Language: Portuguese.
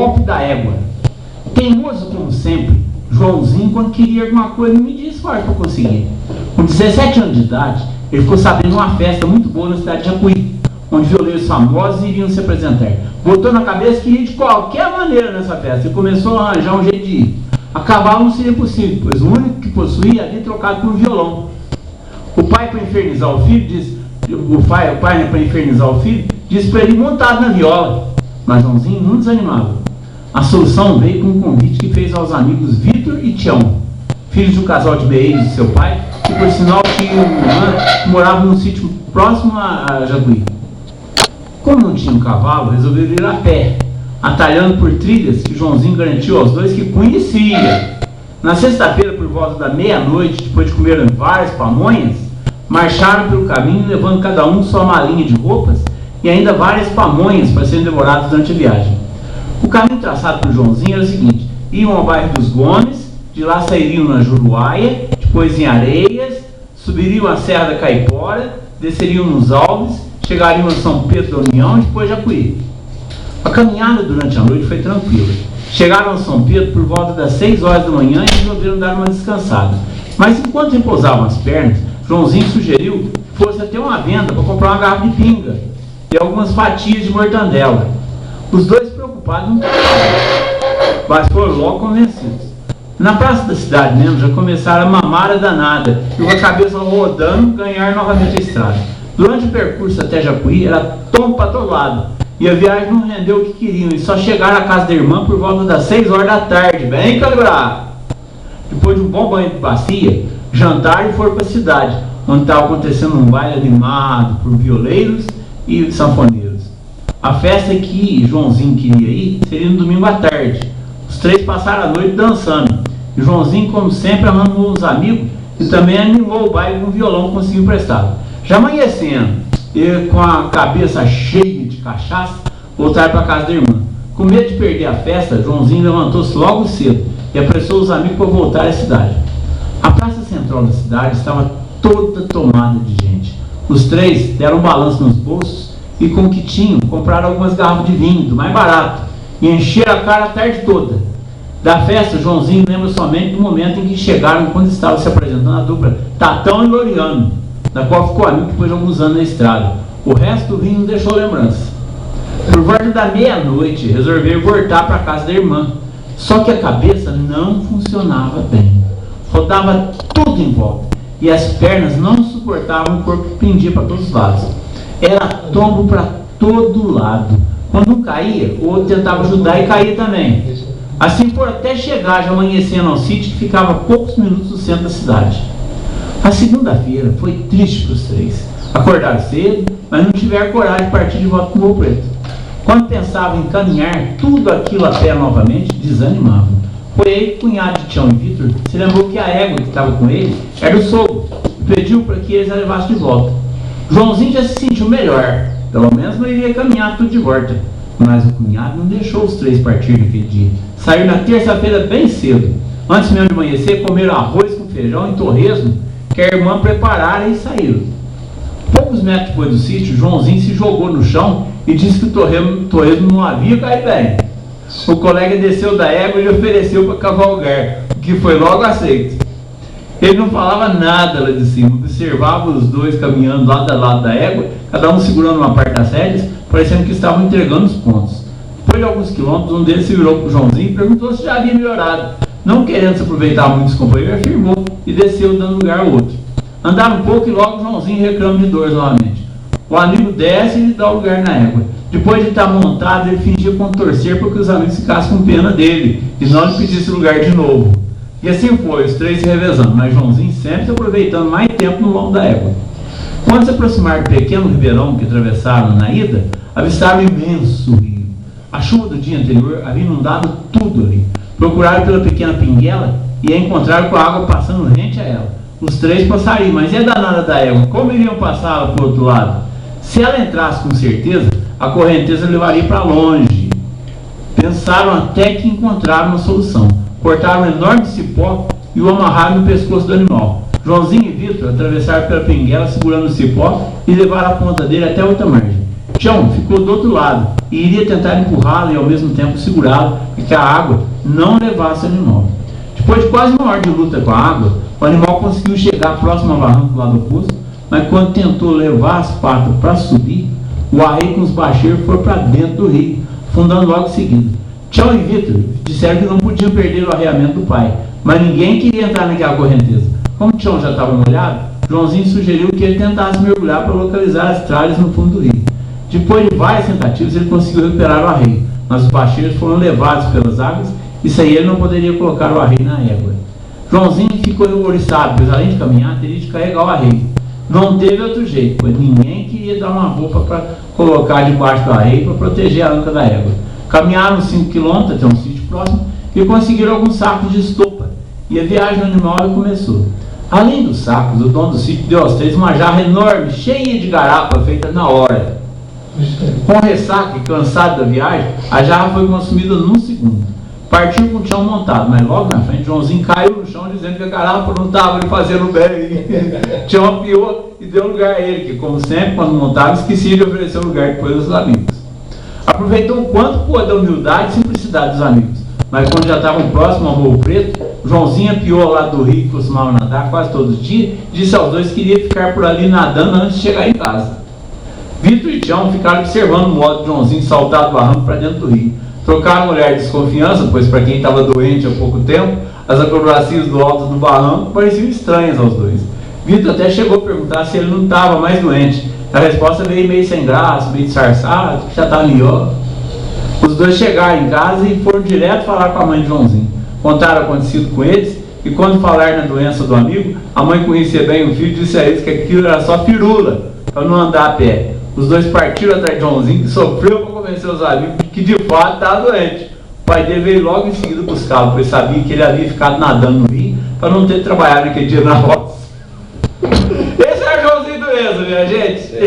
golpe da égua. Teimoso como sempre, Joãozinho, quando queria alguma coisa, não media esforço para conseguir. Com 17 anos de idade, ele ficou sabendo de uma festa muito boa na cidade de Jacuí, onde violeiros famosos iriam se apresentar. Botou na cabeça que ia de qualquer maneira nessa festa e começou a arranjar um jeito de ir. A cavalo não seria possível, pois o único que possuía havia trocado por um violão. O pai, para infernizar o filho, disse para ele montado na viola. Mas Joãozinho não desanimava. A solução veio com um convite que fez aos amigos Vitor e Tião, filhos de um casal de beeiros de seu pai, que por sinal tinha uma irmã que morava num sítio próximo a Jacuí. Como não tinha um cavalo, resolveram ir a pé, atalhando por trilhas que Joãozinho garantiu aos dois que conhecia. Na sexta-feira, por volta da meia-noite, depois de comerem várias pamonhas, marcharam pelo caminho, levando cada um sua malinha de roupas e ainda várias pamonhas para serem devoradas durante a viagem. O caminho traçado por Joãozinho era o seguinte: iam ao bairro dos Gomes, de lá sairiam na Juruáia, depois em Areias, subiriam a Serra da Caipora, desceriam nos Alves, chegariam a São Pedro da União e depois Jacuí. A caminhada durante a noite foi tranquila. Chegaram a São Pedro por volta das 6 horas da manhã e resolveram dar uma descansada. Mas enquanto repousavam as pernas, Joãozinho sugeriu que fosse até uma venda para comprar uma garrafa de pinga e algumas fatias de mortandela. Os dois preocupados não estavam, mas foram logo convencidos. Na praça da cidade mesmo já começaram a mamar a danada e com a cabeça rodando ganhar novamente a estrada. Durante o percurso até Jacuí era tombo para todo lado e a viagem não rendeu o que queriam e só chegaram à casa da irmã por volta das 6 horas da tarde, bem calibrado. Depois de um bom banho de bacia, jantaram e foram para a cidade, onde estava acontecendo um baile animado por violeiros e sanfoneiros. A festa que Joãozinho queria ir seria no domingo à tarde. Os três passaram a noite dançando. E Joãozinho, como sempre, arrumou uns amigos e também animou o baile com um violão que conseguiu emprestado. Já amanhecendo, e com a cabeça cheia de cachaça, voltaram para a casa da irmã. Com medo de perder a festa, Joãozinho levantou-se logo cedo e apressou os amigos para voltar à cidade. A praça central da cidade estava toda tomada de gente. Os três deram um balanço nos bolsos e, com o que tinham, compraram algumas garrafas de vinho, do mais barato, e encheram a cara a tarde toda. Da festa, Joãozinho lembra somente do momento em que chegaram, quando estava se apresentando a dupla Tatão e Loriano, da qual ficou amigo depois de alguns anos na estrada. O resto do vinho não deixou lembrança. Por volta da meia-noite, resolveram voltar para a casa da irmã. Só que a cabeça não funcionava bem. Rodava tudo em volta. E as pernas não suportavam o corpo que pendia para todos os lados. Era tombo para todo lado. Quando um caía, o outro tentava ajudar e caía também. Assim por até chegar, já amanhecendo ao sítio, que ficava a poucos minutos do centro da cidade. A segunda-feira foi triste para os três. Acordaram cedo, mas não tiveram coragem de partir de volta para o Morro Preto. Quando pensavam em caminhar tudo aquilo a pé novamente, desanimavam. Foi aí que o cunhado de Tião e Vitor se lembrou que a égua que estava com ele era o sogro e pediu para que eles a levassem de volta. Joãozinho já se sentiu melhor, pelo menos não iria caminhar tudo de volta. Mas o cunhado não deixou os três partirem naquele dia. Saiu na terça-feira bem cedo. Antes mesmo de amanhecer, comeram arroz com feijão e torresmo que a irmã preparara e saíram. Poucos metros depois do sítio, Joãozinho se jogou no chão e disse que o torresmo não havia caído bem. O colega desceu da égua e lhe ofereceu para cavalgar, o que foi logo aceito. Ele não falava nada lá de cima, observava os dois caminhando lado a lado da égua, cada um segurando uma parte das rédeas, parecendo que estavam entregando os pontos. Depois de alguns quilômetros, um deles se virou para o Joãozinho e perguntou se já havia melhorado. Não querendo se aproveitar muito dos companheiros, afirmou e desceu dando lugar ao outro. Andaram um pouco e logo o Joãozinho reclama de dor novamente. O amigo desce e lhe dá lugar na égua. Depois de estar montado, ele fingia contorcer para que os amigos ficassem com pena dele e não lhe pedisse lugar de novo. E assim foi, os três se revezando, mas Joãozinho sempre aproveitando mais tempo no lombo da égua. Quando se aproximaram do pequeno ribeirão que atravessaram na ida, avistaram um imenso rio. A chuva do dia anterior havia inundado tudo ali. Procuraram pela pequena pinguela e a encontraram com a água passando rente a ela. Os três passariam, mas e a danada da égua? Como iriam passá-la para o outro lado? Se ela entrasse com certeza, a correnteza levaria para longe. Pensaram até que encontraram uma solução. Cortaram um enorme cipó e o amarraram no pescoço do animal. Joãozinho e Vitor atravessaram pela pinguela segurando o cipó e levaram a ponta dele até outra margem. Tião ficou do outro lado e iria tentar empurrá-lo e ao mesmo tempo segurá-lo para que a água não levasse o animal. Depois de quase uma hora de luta com a água, o animal conseguiu chegar próximo ao barranco do lado oposto, mas quando tentou levar as patas para subir, o arreio com os bacheiros foi para dentro do rio, afundando logo em seguida. Tião e Vitor disseram que não podiam perder o arreamento do pai, mas ninguém queria entrar naquela correnteza. Como Tião já estava molhado, Joãozinho sugeriu que ele tentasse mergulhar para localizar as tralhas no fundo do rio. Depois de várias tentativas, ele conseguiu recuperar o arreio, mas os bacheiros foram levados pelas águas e sem ele não poderia colocar o arreio na égua. Joãozinho ficou oriçado, pois além de caminhar, teria de carregar o arreio. Não teve outro jeito, pois ninguém queria dar uma roupa para colocar debaixo do arreio para proteger a anca da égua. Caminharam 5 km até um sítio próximo e conseguiram alguns sacos de estopa, e a viagem do animal começou. Além dos sacos, o dono do sítio deu aos três uma jarra enorme, cheia de garapa feita na hora. Com ressaca e cansado da viagem, a jarra foi consumida num segundo. Partiu com o Tião montado, mas logo na frente, Joãozinho caiu no chão dizendo que a garapa não estava lhe fazendo bem. Tião apiou e deu lugar a ele, que como sempre, quando montava, esquecia de oferecer o lugar depois aos amigos. Aproveitou o quanto pôde da humildade e simplicidade dos amigos, mas quando já estavam próximos ao Morro Preto, Joãozinho apiou ao lado do rio que costumava nadar quase todos os dias, e disse aos dois que queria ficar por ali nadando antes de chegar em casa. Vitor e Tião ficaram observando o modo de Joãozinho saltar do barranco para dentro do rio. Trocaram um olhar de desconfiança, pois para quem estava doente há pouco tempo, as acrobacias do alto do barranco pareciam estranhas aos dois. Vitor até chegou a perguntar se ele não estava mais doente. A resposta veio meio sem graça, meio disfarçado, que já estava melhor. Os dois chegaram em casa e foram direto falar com a mãe de Joãozinho. Contaram o acontecido com eles, e quando falaram na doença do amigo, a mãe conhecia bem o filho e disse a eles que aquilo era só firula, para não andar a pé. Os dois partiram atrás de Joãozinho, que sofreu para convencer os amigos de que de fato estava doente. O pai dele veio logo em seguida buscá-lo, pois sabia que ele havia ficado nadando no rio para não ter trabalhado naquele dia na roça. Esse é o Joãozinho doença, minha gente.